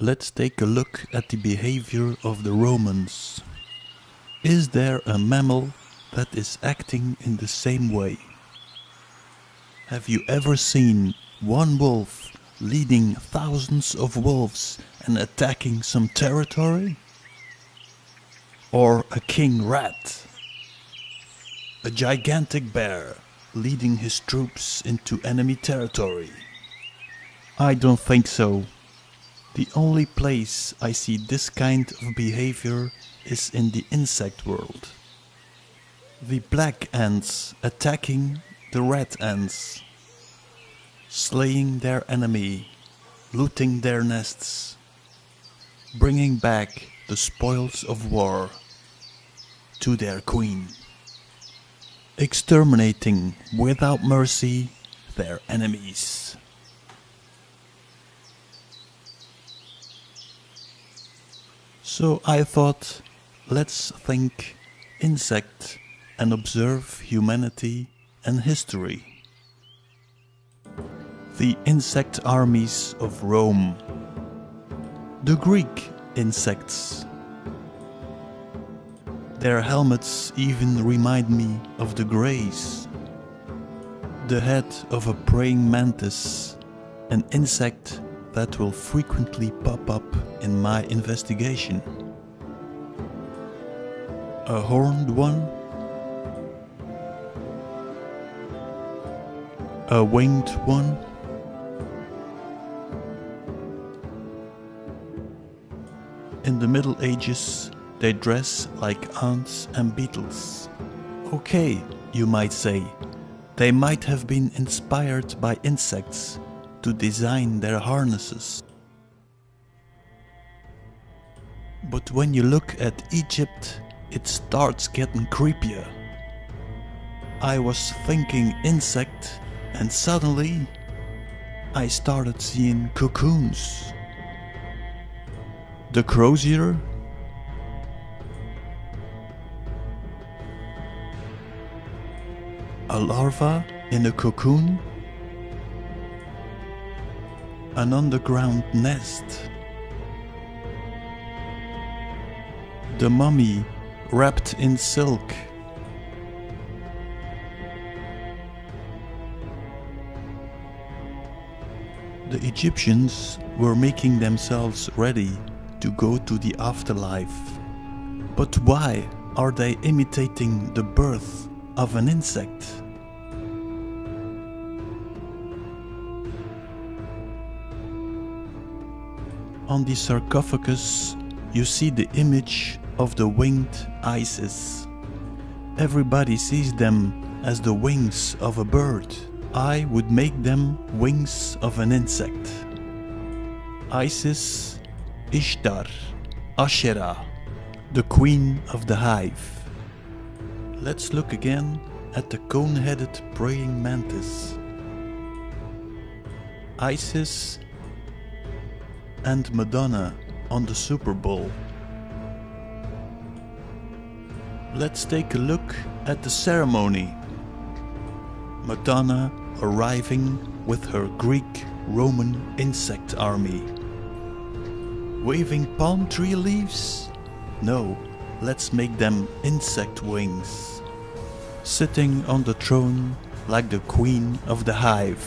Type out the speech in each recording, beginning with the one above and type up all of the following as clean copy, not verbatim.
Let's take a look at the behavior of the Romans. Is there a mammal that is acting in the same way? Have you ever seen one wolf leading thousands of wolves and attacking some territory? Or a king rat? A gigantic bear leading his troops into enemy territory? I don't think so. The only place I see this kind of behavior is in the insect world. The black ants attacking the red ants, slaying their enemy, looting their nests, bringing back the spoils of war to their queen, exterminating without mercy their enemies. So I thought, let's think insect and observe humanity and history. The insect armies of Rome. The Greek insects. Their helmets even remind me of the Greys. The head of a praying mantis, an insect that will frequently pop up in my investigation. A horned one, a winged one, in the Middle Ages they dress like ants and beetles. Okay, you might say, they might have been inspired by insects to design their harnesses. But when you look at Egypt, it starts getting creepier. I was thinking insect and suddenly I started seeing cocoons. The crozier, a larva in a cocoon, an underground nest, the mummy wrapped in silk, the Egyptians were making themselves ready to go to the afterlife. But why are they imitating the birth of an insect? On the sarcophagus, you see the image of the winged Isis. Everybody sees them as the wings of a bird. I would make them wings of an insect. Isis, Ishtar, Asherah, the queen of the hive. Let's look again at the cone-headed praying mantis. Isis and Madonna on the Super Bowl. Let's take a look at the ceremony. Madonna arriving with her Greek-Roman insect army. Waving palm tree leaves? No, let's make them insect wings. Sitting on the throne like the queen of the hive.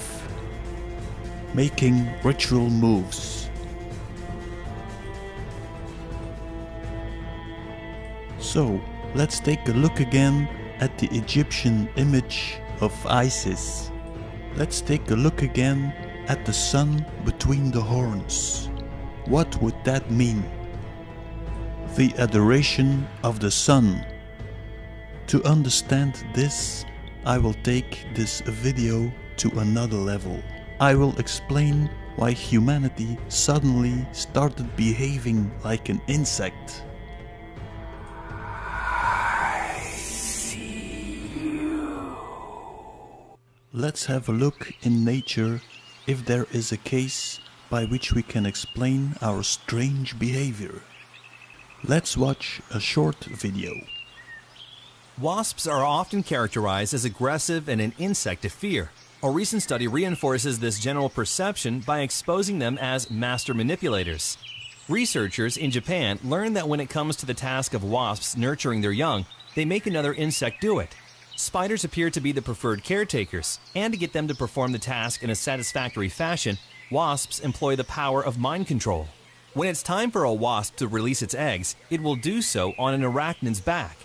Making ritual moves. So, let's take a look again at the Egyptian image of Isis. Let's take a look again at the sun between the horns. What would that mean? The adoration of the sun. To understand this, I will take this video to another level. I will explain why humanity suddenly started behaving like an insect. Let's have a look in nature if there is a case by which we can explain our strange behavior. Let's watch a short video. Wasps are often characterized as aggressive and an insect to fear. A recent study reinforces this general perception by exposing them as master manipulators. Researchers in Japan learned that when it comes to the task of wasps nurturing their young, they make another insect do it. Spiders appear to be the preferred caretakers, and to get them to perform the task in a satisfactory fashion, wasps employ the power of mind control. When it's time for a wasp to release its eggs, it will do so on an arachnid's back.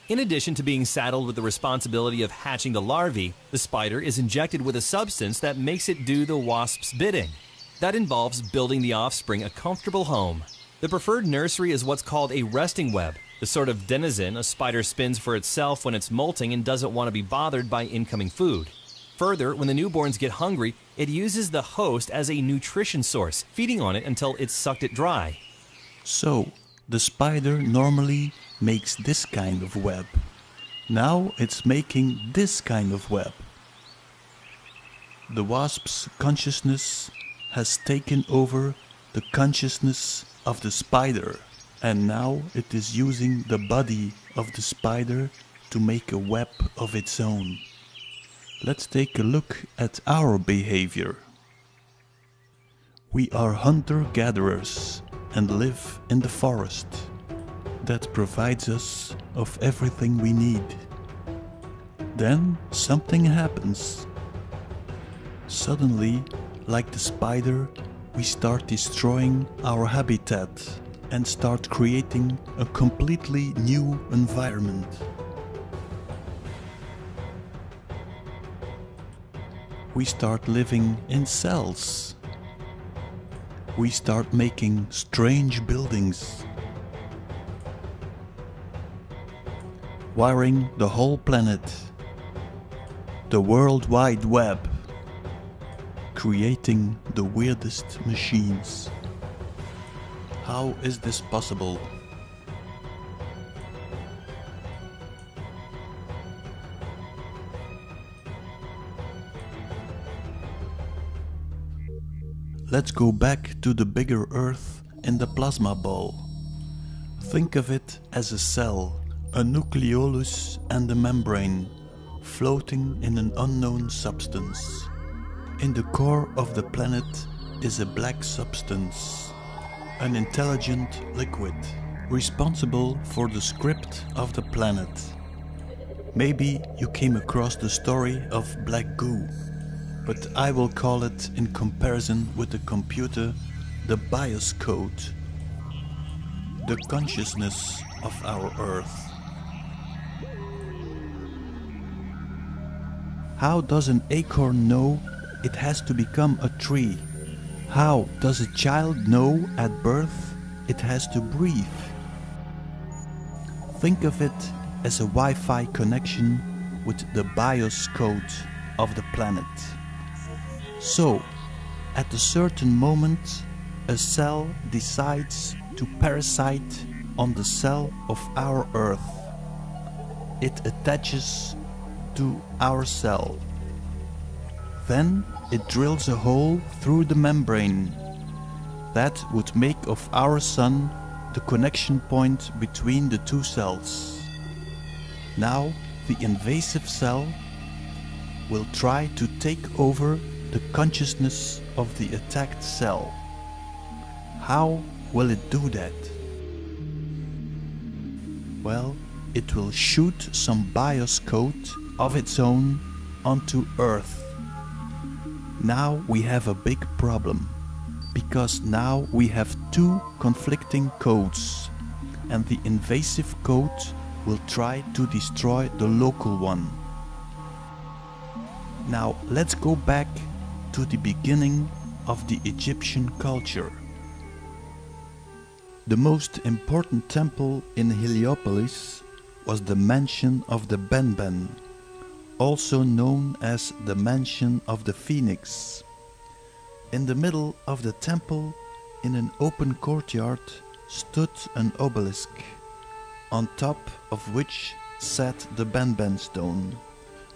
In addition to being saddled with the responsibility of hatching the larvae, the spider is injected with a substance that makes it do the wasp's bidding. That involves building the offspring a comfortable home. The preferred nursery is what's called a resting web, the sort of denizen a spider spins for itself when it's molting and doesn't want to be bothered by incoming food. Further, when the newborns get hungry, it uses the host as a nutrition source, feeding on it until it's sucked it dry. So, the spider normally makes this kind of web. Now it's making this kind of web. The wasp's consciousness has taken over the consciousness of the spider, and now it is using the body of the spider to make a web of its own. Let's take a look at our behavior. We are hunter-gatherers and live in the forest. That provides us of everything we need. Then something happens. Suddenly, like the spider, we start destroying our habitat and start creating a completely new environment. We start living in cells. We start making strange buildings, wiring the whole planet, the World Wide Web, creating the weirdest machines. How is this possible? Let's go back to the bigger Earth in the plasma ball. Think of it as a cell, a nucleolus and a membrane, floating in an unknown substance. In the core of the planet is a black substance, an intelligent liquid, responsible for the script of the planet. Maybe you came across the story of black goo, but I will call it, in comparison with the computer, the BIOS code, the consciousness of our Earth. How does an acorn know it has to become a tree? How does a child know at birth it has to breathe? Think of it as a Wi-Fi connection with the BIOS code of the planet. So, at a certain moment, a cell decides to parasite on the cell of our Earth. It attaches to our cell. Then it drills a hole through the membrane. That would make of our Sun the connection point between the two cells. Now the invasive cell will try to take over the consciousness of the attacked cell. How will it do that? Well, it will shoot some BIOS code of its own onto Earth. Now we have a big problem, because now we have two conflicting codes, and the invasive code will try to destroy the local one. Now let's go back to the beginning of the Egyptian culture. The most important temple in Heliopolis was the mansion of the Benben, also known as the mansion of the Phoenix. In the middle of the temple, in an open courtyard, stood an obelisk, on top of which sat the Benben stone.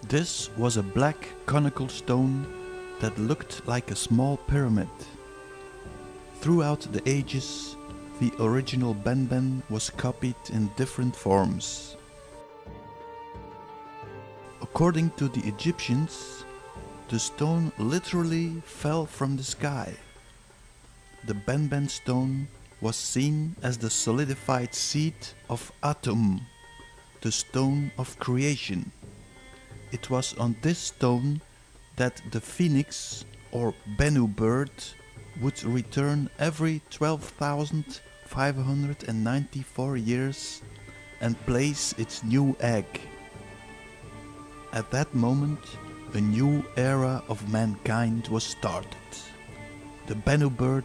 This was a black conical stone that looked like a small pyramid. Throughout the ages, the original Benben was copied in different forms. According to the Egyptians, the stone literally fell from the sky. The Benben stone was seen as the solidified seed of Atum, the stone of creation. It was on this stone that the phoenix or Bennu bird would return every 12,594 years and place its new egg. At that moment, a new era of mankind was started. The Bennu bird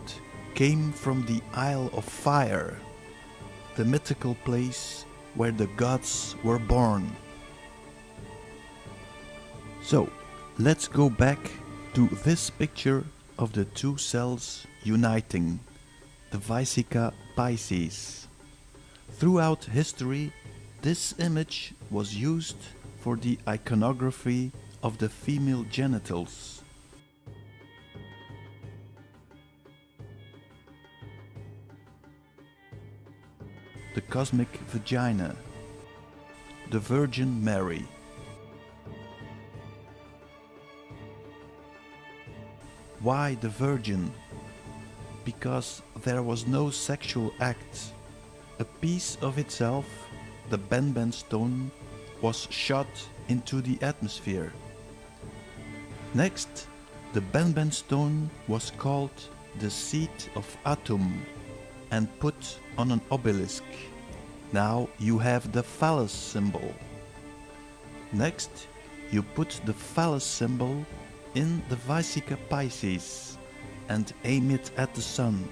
came from the Isle of Fire, the mythical place where the gods were born. So, let's go back to this picture of the two cells uniting, the Vesica Pisces. Throughout history, this image was used for the iconography of the female genitals. The cosmic vagina, the Virgin Mary. Why the Virgin? Because there was no sexual act. A piece of itself, the Benben stone, was shot into the atmosphere. Next, the Benben stone was called the seed of Atum and put on an obelisk. Now you have the phallus symbol. Next, you put the phallus symbol in the Vesica Pisces and aim it at the sun.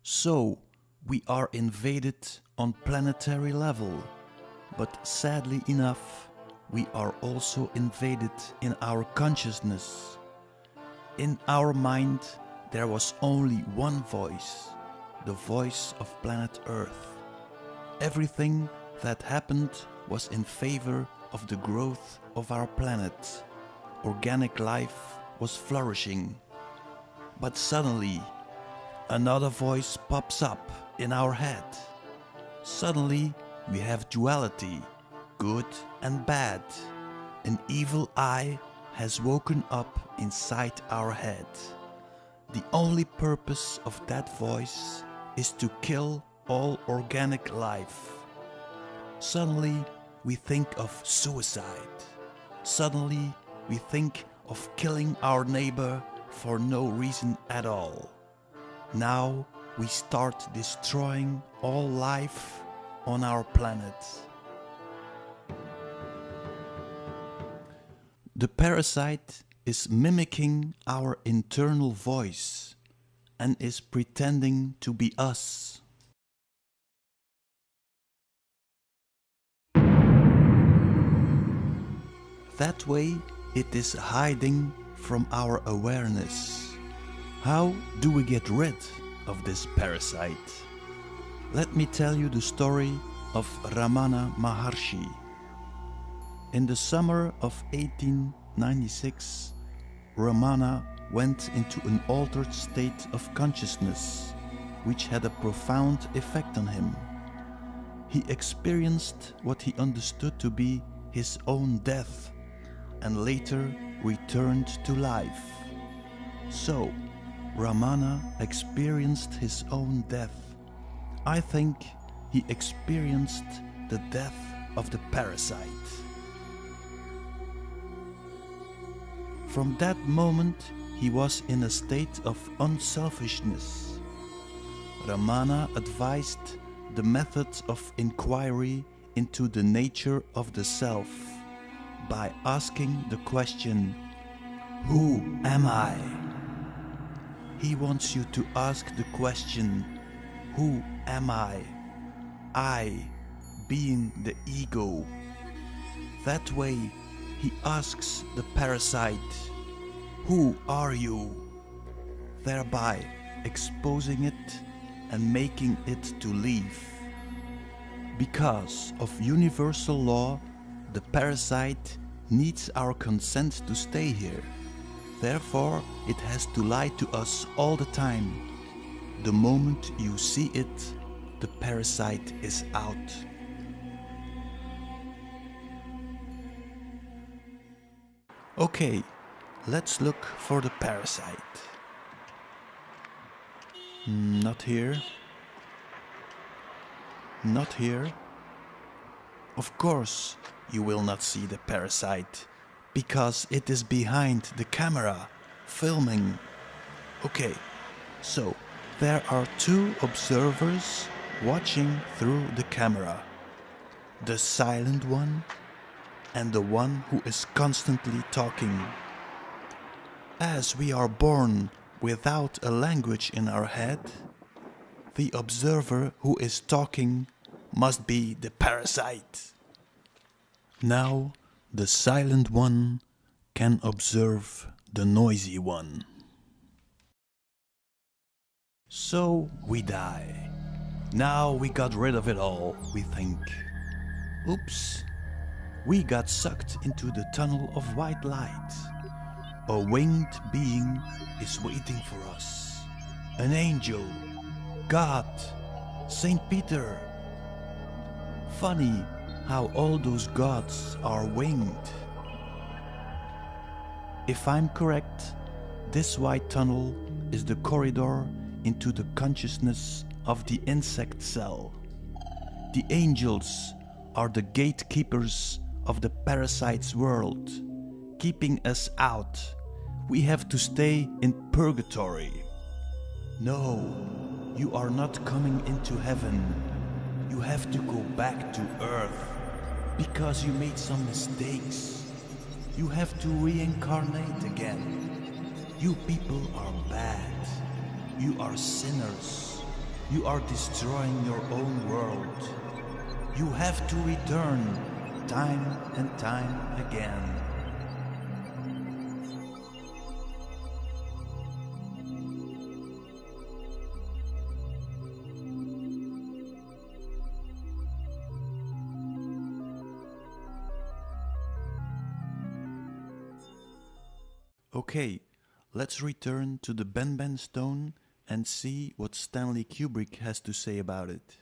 So, we are invaded on planetary level, but sadly enough, we are also invaded in our consciousness. In our mind, there was only one voice, the voice of planet Earth. Everything that happened was in favor of the growth of our planet. Organic life was flourishing. But suddenly, another voice pops up in our head. Suddenly, we have duality, good and bad. An evil eye has woken up inside our head. The only purpose of that voice is to kill all organic life. Suddenly, we think of suicide. Suddenly, we think of killing our neighbor for no reason at all. Now we start destroying all life on our planet. The parasite is mimicking our internal voice and is pretending to be us. That way it is hiding from our awareness. How do we get rid of this parasite? Let me tell you the story of Ramana Maharshi. In the summer of 1896, Ramana went into an altered state of consciousness, which had a profound effect on him. He experienced what he understood to be his own death, and later returned to life. So, Ramana experienced his own death. I think he experienced the death of the parasite. From that moment, he was in a state of unselfishness. Ramana advised the method of inquiry into the nature of the self by asking the question, "Who am I?" He wants you to ask the question, "Who am I?" I being the ego. That way he asks the parasite, "Who are you?" thereby exposing it and making it to leave. Because of universal law, the parasite needs our consent to stay here. Therefore, it has to lie to us all the time. The moment you see it, the parasite is out. Okay, let's look for the parasite. Not here. Not here. Of course, you will not see the parasite, because it is behind the camera, filming. Okay, so there are two observers watching through the camera. The silent one and the one who is constantly talking. As we are born without a language in our head, the observer who is talking must be the parasite. Now, the silent one can observe the noisy one. So we die. Now we got rid of it all, we think. Oops. We got sucked into the tunnel of white light. A winged being is waiting for us. An angel, God, Saint Peter. Funny how all those gods are winged. If I'm correct, this white tunnel is the corridor into the consciousness of the insect cell. The angels are the gatekeepers of the parasite's world, keeping us out. We have to stay in purgatory. No, you are not coming into heaven. You have to go back to earth, because you made some mistakes. You have to reincarnate again. You people are bad. You are sinners. You are destroying your own world. You have to return time and time again. Okay, let's return to the Ben stone and see what Stanley Kubrick has to say about it.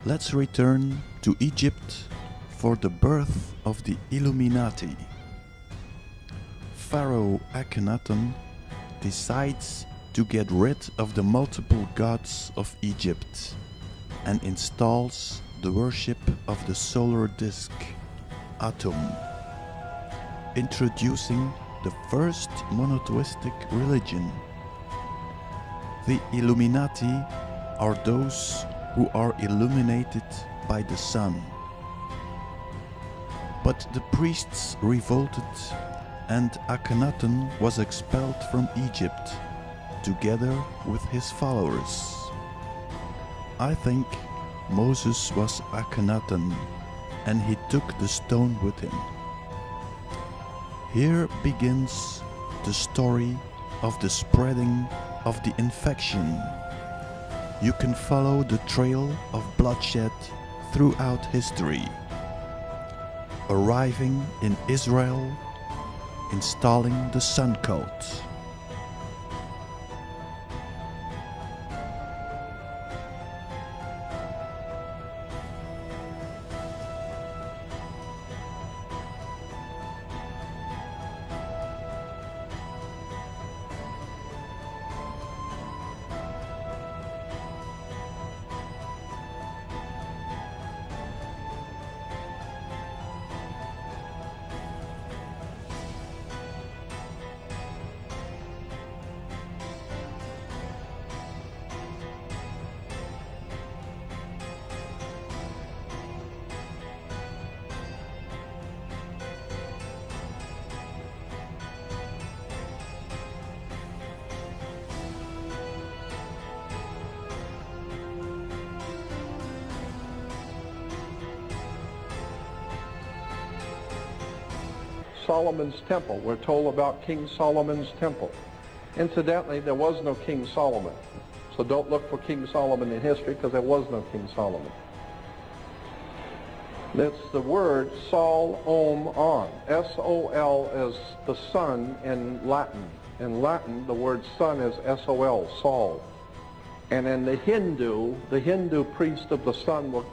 Let's return to Egypt for the birth of the Illuminati. Pharaoh Akhenaten decides to get rid of the multiple gods of Egypt and installs the worship of the solar disk, Atum, introducing the first monotheistic religion. The Illuminati are those who are illuminated by the sun. But the priests revolted, and Akhenaten was expelled from Egypt, together with his followers. I think Moses was Akhenaten, and he took the stone with him. Here begins the story of the spreading of the infection. You can follow the trail of bloodshed throughout history. Arriving in Israel, installing the sun cult. Solomon's temple. We're told about King Solomon's temple. Incidentally, there was no King Solomon. So don't look for King Solomon in history, because there was no King Solomon. That's the word Sol-Om-On. S-O-L is the sun in Latin. In Latin, the word sun is S-O-L, Sol. And in the Hindu priest of the sun,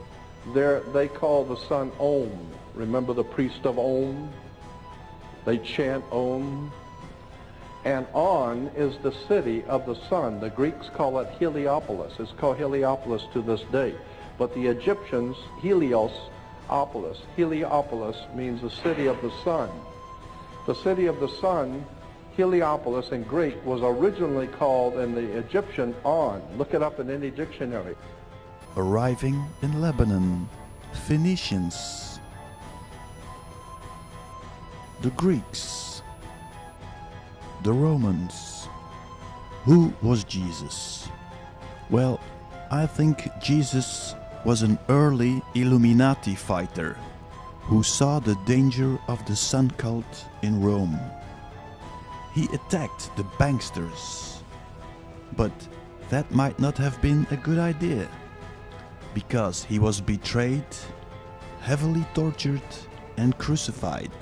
they call the sun Om. Remember the priest of Om? They chant Om. And On is the city of the sun. The Greeks call it Heliopolis. It's called Heliopolis to this day. But the Egyptians, Heliopolis. Heliopolis means the city of the sun. The city of the sun, Heliopolis in Greek, was originally called in the Egyptian On. Look it up in any dictionary. Arriving in Lebanon, Phoenicians. The Greeks, the Romans. Who was Jesus? Well, I think Jesus was an early Illuminati fighter who saw the danger of the sun cult in Rome. He attacked the banksters, but that might not have been a good idea, because he was betrayed, heavily tortured and crucified.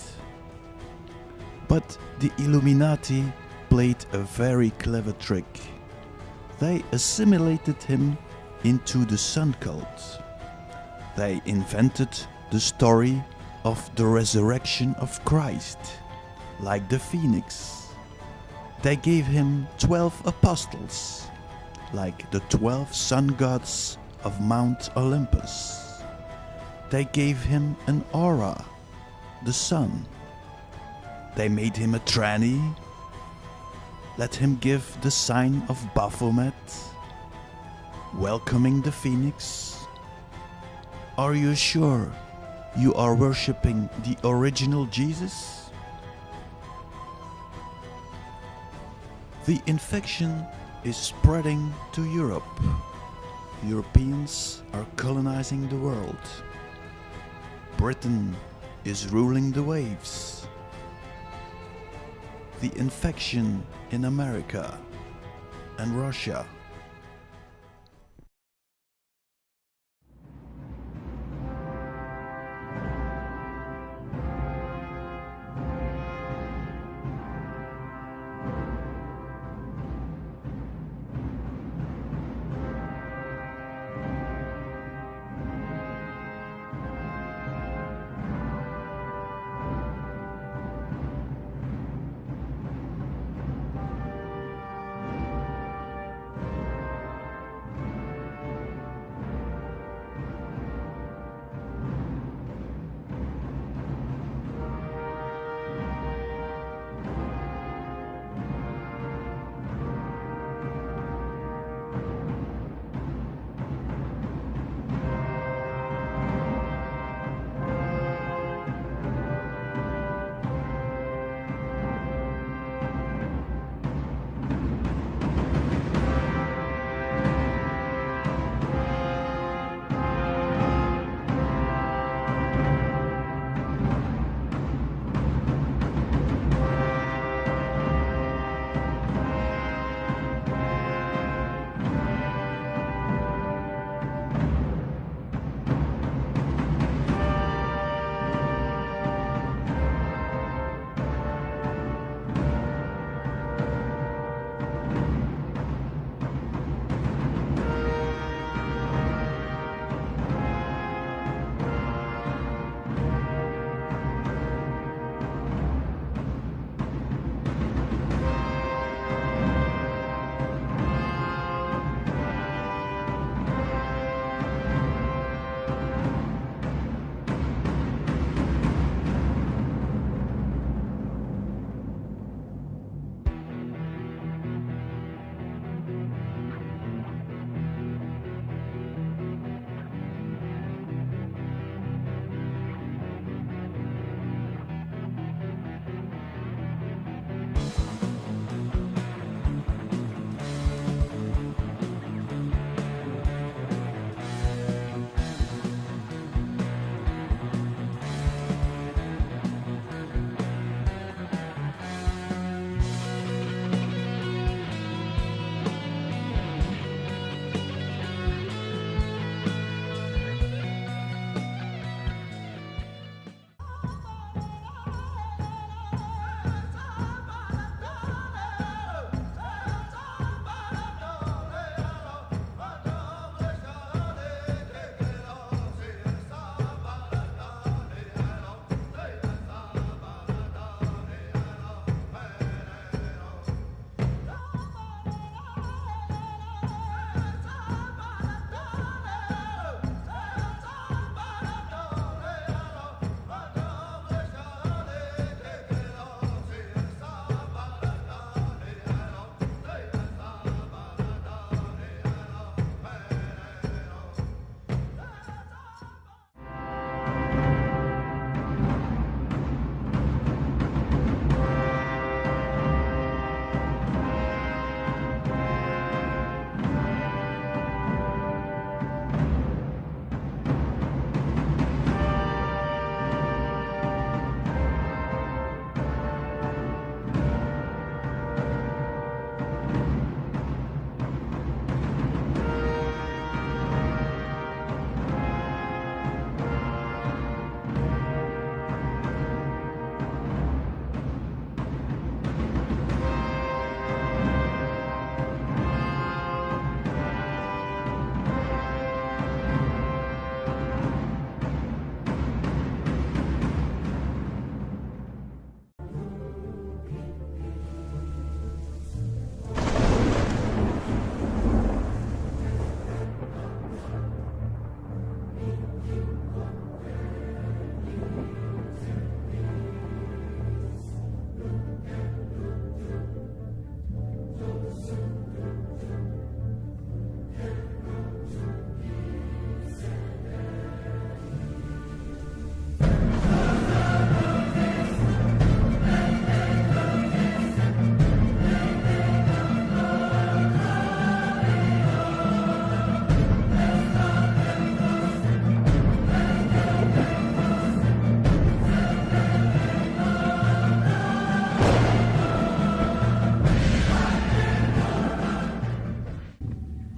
But the Illuminati played a very clever trick. They assimilated him into the sun cult. They invented the story of the resurrection of Christ, like the phoenix. They gave him 12 apostles, like the 12 sun gods of Mount Olympus. They gave him an aura, the sun. They made him a tranny, let him give the sign of Baphomet, welcoming the phoenix. Are you sure you are worshipping the original Jesus? The infection is spreading to Europe. Europeans are colonizing the world. Britain is ruling the waves. The infection in America and Russia.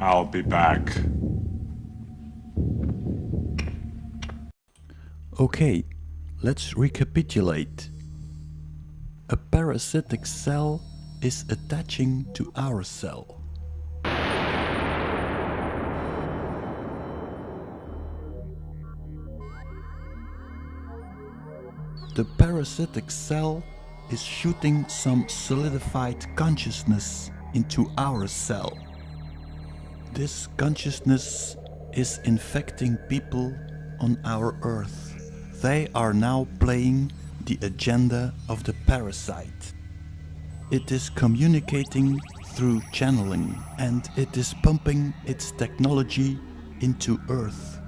I'll be back. Okay, let's recapitulate. A parasitic cell is attaching to our cell. The parasitic cell is shooting some solidified consciousness into our cell. This consciousness is infecting people on our Earth. They are now playing the agenda of the parasite. It is communicating through channeling, and it is pumping its technology into Earth.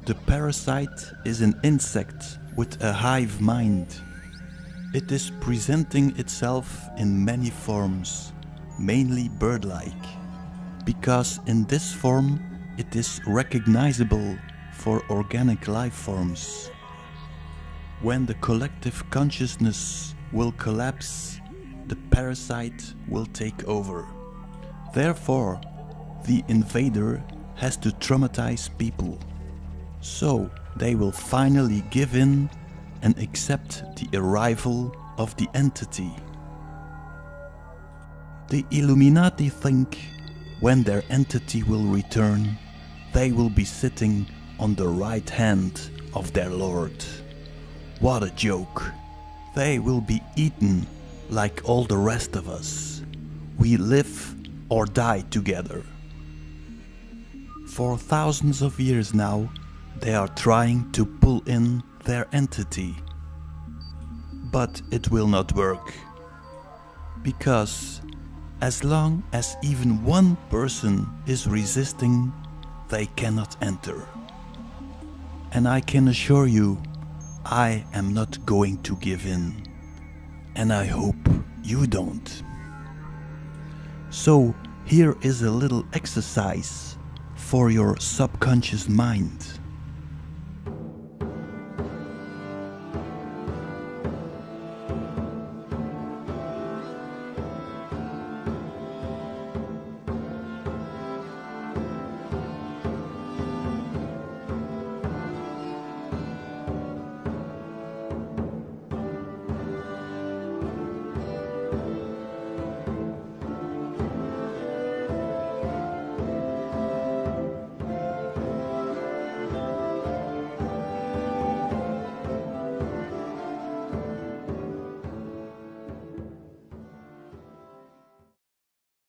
The parasite is an insect with a hive mind. It is presenting itself in many forms, mainly bird-like, because in this form it is recognizable for organic life forms. When the collective consciousness will collapse, the parasite will take over. Therefore, the invader has to traumatize people. So they will finally give in and accept the arrival of the entity. The Illuminati think when their entity will return, they will be sitting on the right hand of their Lord. What a joke! They will be eaten like all the rest of us. We live or die together. For thousands of years now, they are trying to pull in their entity. But it will not work. Because as long as even one person is resisting, they cannot enter. And I can assure you, I am not going to give in. And I hope you don't. So here is a little exercise for your subconscious mind.